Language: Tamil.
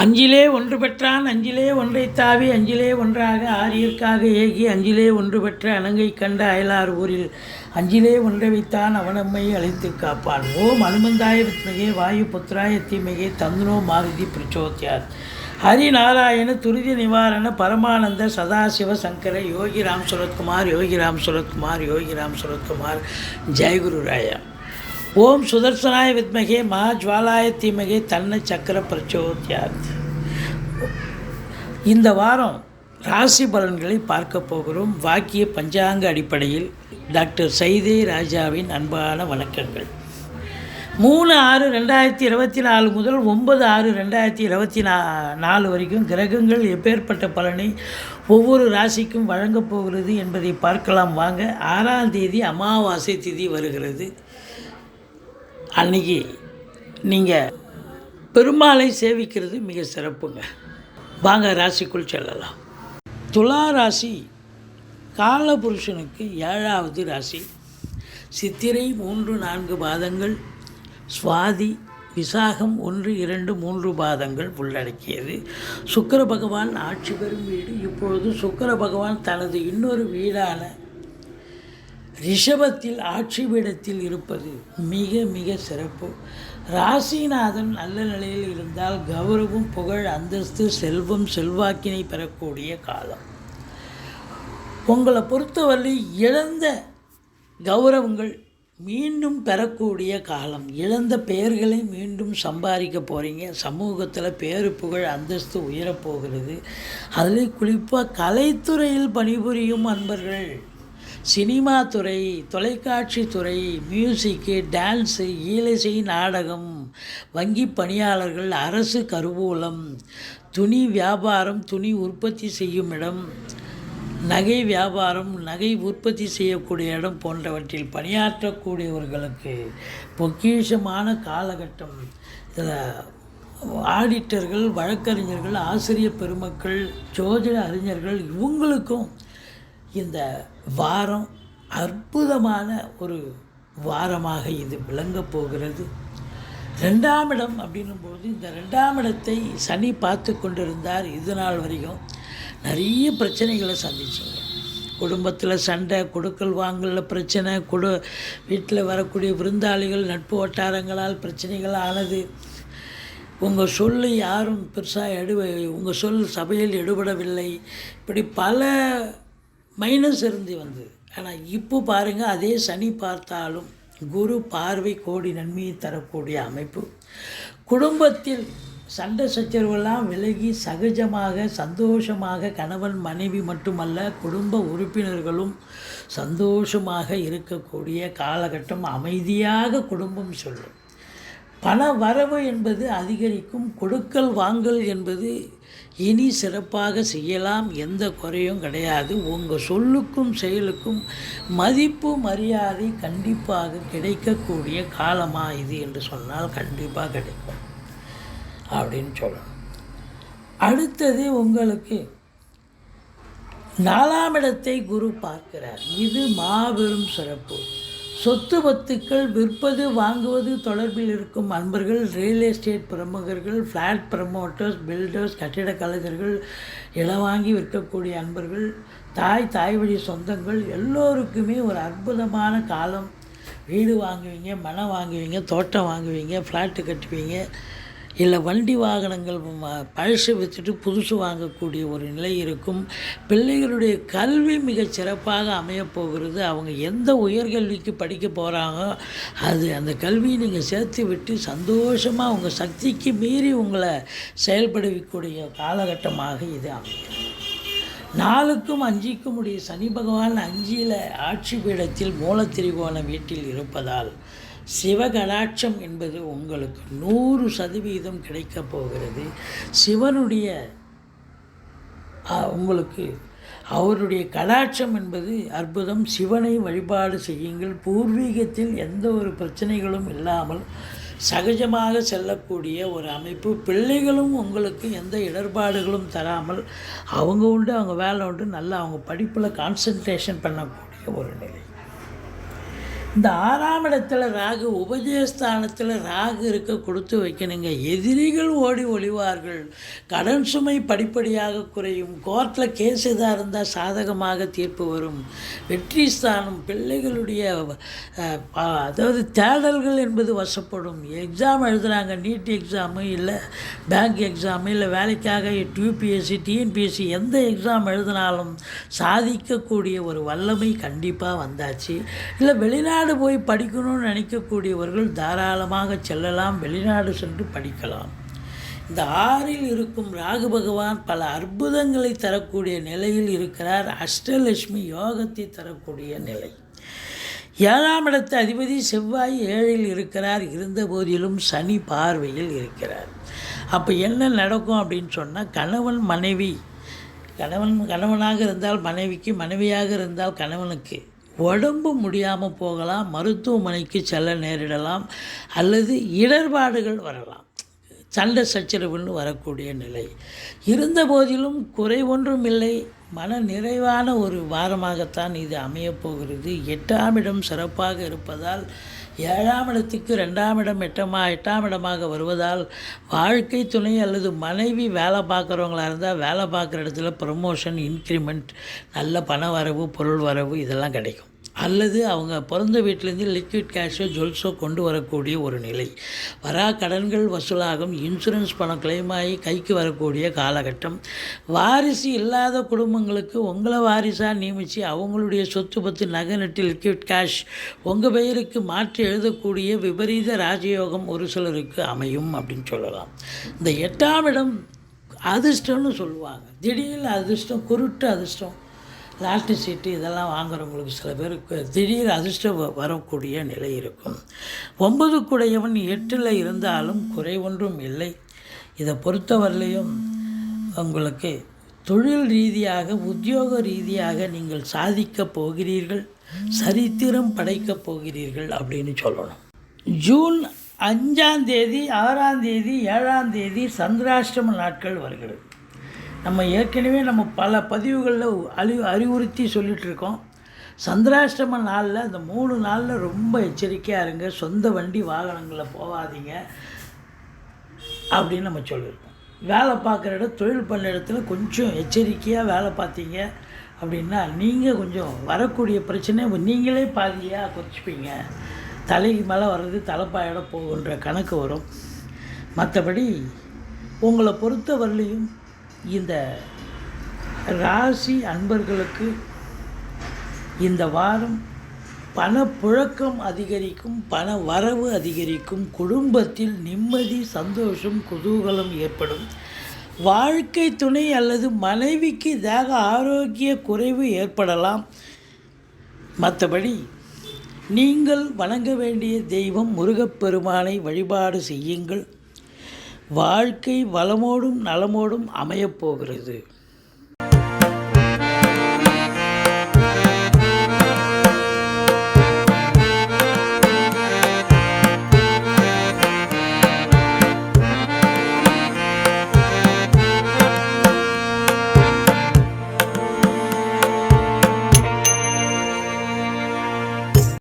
அஞ்சிலே ஒன்று பெற்றான் அஞ்சிலே ஒன்றைத் தாவி அஞ்சிலே ஒன்றாக ஆரியர்க்காக ஏகி அஞ்சிலே ஒன்று பெற்ற அணங்கை கண்ட அயலார் ஊரில் அஞ்சிலே ஒன்றை வைத்தான் அவனம்மை அழைத்து காப்பான். ஓம் அனுமந்தாய வித்மகே வாயு புத்திராய தீமகே தந்துனோ மாருதி பிரச்சோத்யாத். ஹரிநாராயண துரிதி நிவாரண பரமானந்த சதாசிவ சங்கர யோகி ராம் சுரத்குமார் யோகி ராம் சுரத்குமார் யோகி ராம் சுரத்குமார் ஜெயகுரு ராயா. ஓம் சுதர்சனாய வித்மகே மகாஜ்வாலாய தீமகே தன்ன சக்கர பிரச்சோத்யாத். இந்த வாரம் ராசி பலன்களை பார்க்க போகிறோம். வாக்கிய பஞ்சாங்க அடிப்படையில் டாக்டர் சைதே ராஜாவின் அன்பான வணக்கங்கள். 3/6/2024 முதல் 9/6/2024 வரைக்கும் கிரகங்கள் எப்பேற்பட்ட பலனை ஒவ்வொரு ராசிக்கும் வழங்கப் போகிறது என்பதை பார்க்கலாம் வாங்க. 6ஆம் தேதி அமாவாசை திதி வருகிறது. அன்றைக்கி நீங்கள் பெருமாளை சேவிக்கிறது மிக சிறப்புங்க. வாங்க ராசிக்குள் செல்லலாம். துலா ராசி காலபுருஷனுக்கு 7வது ராசி. சித்திரை 3-4 பாதங்கள், சுவாதி விசாகம் 1-2-3 பாதங்கள் உள்ளடக்கியது. சுக்கிர பகவான் ஆட்சி பெறும் வீடு. இப்பொழுது சுக்கிர பகவான் தனது இன்னொரு வீடான ரிஷபத்தில் ஆட்சி பீடத்தில் இருப்பது மிக மிக சிறப்பு. ராசிநாதன் நல்ல நிலையில் இருந்தால் கௌரவம், புகழ், அந்தஸ்து, செல்வம், செல்வாக்கினை பெறக்கூடிய காலம். உங்களை பொறுத்தவரை இழந்த கௌரவங்கள் மீண்டும் பெறக்கூடிய காலம். இழந்த பெயர்களை மீண்டும் சம்பாதிக்க போகிறீங்க. சமூகத்தில் பேரு, புகழ், அந்தஸ்து உயரப்போகிறது. அதில் குறிப்பாக கலைத்துறையில் பணிபுரியும் அன்பர்கள், சினிமா துறை, தொலைக்காட்சி துறை, மியூசிக்கு, டான்ஸு, ஈழசை, நாடகம், வங்கி பணியாளர்கள், அரசு கருவூலம், துணி வியாபாரம், துணி உற்பத்தி செய்யும் இடம், நகை வியாபாரம், நகை உற்பத்தி செய்யக்கூடிய இடம் போன்றவற்றில் பணியாற்றக்கூடியவர்களுக்கு பொக்கிஷமான காலகட்டம். இதில் ஆடிட்டர்கள், வழக்கறிஞர்கள், ஆசிரியர் பெருமக்கள், ஜோதிட அறிஞர்கள் இவங்களுக்கும் இந்த வாரம் அற்புதமான ஒரு வாரமாக இது விளங்கப் போகிறது. 2ஆம் இடம் அப்படின்னும்போது இந்த 2ஆம் இடத்தை சனி பார்த்து கொண்டிருந்தார். இது நாள் வரைக்கும் நிறைய பிரச்சனைகளை சந்திச்சிங்க. குடும்பத்தில் சண்டை, கொடுக்கல் வாங்கலில் பிரச்சனை, வீட்டில் வரக்கூடிய விருந்தாளிகள், நட்பு வட்டாரங்களால் பிரச்சனைகள் ஆனது. உங்கள் சொல்லு யாரும் பெருசாக உங்கள் சொல் சபையில் எடுபடவில்லை. இப்படி பல மைனஸ் இருந்து வந்தது. ஆனால் இப்போ பாருங்கள், அதே சனி பார்த்தாலும் குரு பார்வை கோடி நன்மையை தரக்கூடிய அமைப்பு. குடும்பத்தில் சண்டை சச்சரவெல்லாம் விலகி சகஜமாக சந்தோஷமாக கணவன் மனைவி மட்டுமல்ல குடும்ப உறுப்பினர்களும் சந்தோஷமாக இருக்கக்கூடிய காலகட்டம். அமைதியாக குடும்பம் சொல்லும். பண வரவு என்பது அதிகரிக்கும். கொடுக்கல் வாங்கல் என்பது இனி சிறப்பாக செய்யலாம். எந்த குறையும் கிடையாது. உங்கள் சொல்லுக்கும் செயலுக்கும் மதிப்பு மரியாதை கண்டிப்பாக கிடைக்கக்கூடிய காலமாக இது என்று சொன்னால் கண்டிப்பாக கிடைக்கும் அப்படின்னு சொல்லணும். அடுத்தது உங்களுக்கு 4ஆம் இடத்தை குரு பார்க்கிறார். இது மாபெரும் சிறப்பு. சொத்து பத்துக்கள் விற்பது வாங்குவது தொடர்பில் இருக்கும் அன்பர்கள், ரியல் எஸ்டேட் பிரமுகர்கள், ஃப்ளாட் ப்ரமோட்டர்ஸ், பில்டர்ஸ், கட்டிட கலைஞர்கள், இடம் வாங்கி விற்கக்கூடிய அன்பர்கள், தாய் வழி சொந்தங்கள் எல்லோருக்குமே ஒரு அற்புதமான காலம். வீடு வாங்குவீங்க, மனம் வாங்குவீங்க, தோட்டம் வாங்குவீங்க, ஃப்ளாட்டு கட்டுவீங்க, இல்லை வண்டி வாகனங்கள் பழசு விற்றுட்டு புதுசு வாங்கக்கூடிய ஒரு நிலை இருக்கும். பிள்ளைகளுடைய கல்வி மிகச் சிறப்பாக அமையப்போகிறது. அவங்க எந்த உயர்கல்விக்கு படிக்க போகிறாங்களோ அந்த கல்வியை நீங்கள் சேர்த்து விட்டு சந்தோஷமாக உங்கள் சக்திக்கு மீறி உங்களை செயல்படுத்தக்கூடிய காலகட்டமாக இது அமையும். 4க்கும் 5க்கும் உடைய சனி பகவான் 5இல் ஆட்சி பீடத்தில் மூலத்திரிகோண வீட்டில் இருப்பதால் சிவகடாட்சம் என்பது உங்களுக்கு 100% கிடைக்கப் போகிறது. சிவனுடைய உங்களுக்கு அவருடைய கடாட்சம் என்பது அற்புதம். சிவனை வழிபாடு செய்யுங்கள். பூர்வீகத்தில் எந்த ஒரு பிரச்சனைகளும் இல்லாமல் சகஜமாக செல்லக்கூடிய ஒரு அமைப்பு. பிள்ளைகளும் உங்களுக்கு எந்த இடர்பாடுகளும் தராமல் அவங்க உண்டு, அவங்க வேலை உண்டு, நல்லா அவங்க படிப்பில் கான்சன்ட்ரேஷன் பண்ணக்கூடிய ஒரு நிலை. இந்த 6ஆம் இடத்துல ராகு, உபஜயஸ்தானத்தில் ராகு இருக்க கொடுத்து வைக்கணுங்க. எதிரிகள் ஓடி ஒளிவார்கள். கடன் சுமை படிப்படியாக குறையும். கோர்ட்டில் கேஸ் எதாக இருந்தால் சாதகமாக தீர்ப்பு வரும். வெற்றி ஸ்தானம், பிள்ளைகளுடைய அதாவது தேடல்கள் என்பது வசப்படும். எக்ஸாம் எழுதுகிறாங்க, நீட் எக்ஸாமு இல்லை பேங்க் எக்ஸாமு இல்லை வேலைக்காக யூபிஎஸ்சி டிஎன்பிஎஸ்சி எந்த எக்ஸாம் எழுதினாலும் சாதிக்கக்கூடிய ஒரு வல்லமை கண்டிப்பாக வந்தாச்சு. இல்லை வெளிநாடு போய் படிக்கணும்னு நினைக்கக்கூடியவர்கள் தாராளமாக செல்லலாம், வெளிநாடு சென்று படிக்கலாம். இந்த 6இல் இருக்கும் ராகு பகவான் பல அற்புதங்களை தரக்கூடிய நிலையில் இருக்கிறார். அஷ்டலட்சுமி யோகத்தை தரக்கூடிய நிலை. 7ஆம் இடத்து அதிபதி செவ்வாய் 7இல் இருக்கிறார். இருந்த போதிலும் சனி பார்வையில் இருக்கிறார். அப்போ என்ன நடக்கும் அப்படின்னு சொன்னால், கணவனாக இருந்தால் மனைவிக்கு, மனைவியாக இருந்தால் கணவனுக்கு உடம்பு முடியாமல் போகலாம், மருத்துவமனைக்கு செல்ல நேரிடலாம், அல்லது இடர்பாடுகள் வரலாம், சண்டை சச்சரவுன்னு வரக்கூடிய நிலை. இருந்த போதிலும் குறை ஒன்றும் இல்லை. மன நிறைவான ஒரு வாரமாகத்தான் இது அமையப்போகிறது. 8ஆம் இடம் சிறப்பாக இருப்பதால் 7ஆம் இடத்துக்கு 2ஆம் இடம் 8ஆம் இடமாக வருவதால் வாழ்க்கை துணை அல்லது மனைவி வேலை பார்க்குறவங்களாக இருந்தால் வேலை பார்க்குற இடத்துல ப்ரமோஷன், இன்க்ரிமெண்ட், நல்ல பண வரவு, பொருள் வரவு இதெல்லாம் கிடைக்கும். அல்லது அவங்க பிறந்த வீட்டிலேருந்து லிக்விட் கேஷோ ஜுவல்ஸோ கொண்டு வரக்கூடிய ஒரு நிலை. வரா கடன்கள் வசூலாகும். இன்சூரன்ஸ் பணம் கிளைம் ஆகி கைக்கு வரக்கூடிய காலகட்டம். வாரிசு இல்லாத குடும்பங்களுக்கு உங்களை வாரிசாக நியமித்து அவங்களுடைய சொத்து பத்து நகை நட்டு லிக்விட் கேஷ் உங்கள் பெயருக்கு மாற்றி எழுதக்கூடிய விபரீத ராஜயோகம் ஒரு சிலருக்கு அமையும் அப்படின்னு சொல்லலாம். இந்த 8ஆம் இடம் அதிர்ஷ்டம்னு சொல்லுவாங்க. திடீர்னு அதிர்ஷ்டம், குருட்டு அதிர்ஷ்டம், லாட்ரி சீட்டு இதெல்லாம் வாங்குறவங்களுக்கு சில பேருக்கு திடீர் அதிர்ஷ்டம் வரக்கூடிய நிலை இருக்கும். 9 கூடையவன் 8இல் இருந்தாலும் குறை ஒன்றும் இல்லை. இதை பொறுத்தவரையிலையும் உங்களுக்கு தொழில் ரீதியாக, உத்தியோக ரீதியாக நீங்கள் சாதிக்கப் போகிறீர்கள், சரித்திரம் படைக்கப் போகிறீர்கள் அப்படின்னு சொல்லணும். ஜூன் 5ஆம் தேதி, 6ஆம் தேதி, 7ஆம் தேதி சந்திராஷ்டம நாட்கள் வருகிறது. நம்ம ஏற்கனவே பல பதிவுகளில் அறிவுறுத்தி சொல்லிகிட்ருக்கோம். சந்திராஷ்டம நாளில் அந்த 3 நாளில் ரொம்ப எச்சரிக்கையாக இருங்க. சொந்த வண்டி வாகனங்களில் போகாதீங்க அப்படின்னு நம்ம சொல்லியிருக்கோம். வேலை பார்க்குற இடம், தொழில் பண்ண இடத்துல கொஞ்சம் எச்சரிக்கையாக வேலை பார்த்தீங்க அப்படின்னா நீங்கள் கொஞ்சம் வரக்கூடிய பிரச்சனை நீங்களே பாதியாக குறைச்சிப்பீங்க. தலைக்கு மேலே வர்றது தலைப்பாயிட போகுன்ற கணக்கு வரும். மற்றபடி உங்களை பொறுத்தவரையிலையும் இந்த ராசி அன்பர்களுக்கு இந்த வாரம் பணப்புழக்கம் அதிகரிக்கும், பண வரவு அதிகரிக்கும், குடும்பத்தில் நிம்மதி, சந்தோஷம், குதூகலம் ஏற்படும். வாழ்க்கை துணை அல்லது மனைவிக்கு தேக ஆரோக்கிய குறைவு ஏற்படலாம். மற்றபடி நீங்கள் வணங்க வேண்டிய தெய்வம் முருகப்பெருமானை வழிபாடு செய்யுங்கள். வாழ்க்கை வளமோடும் நலமோடும் அமையப்போகிறது.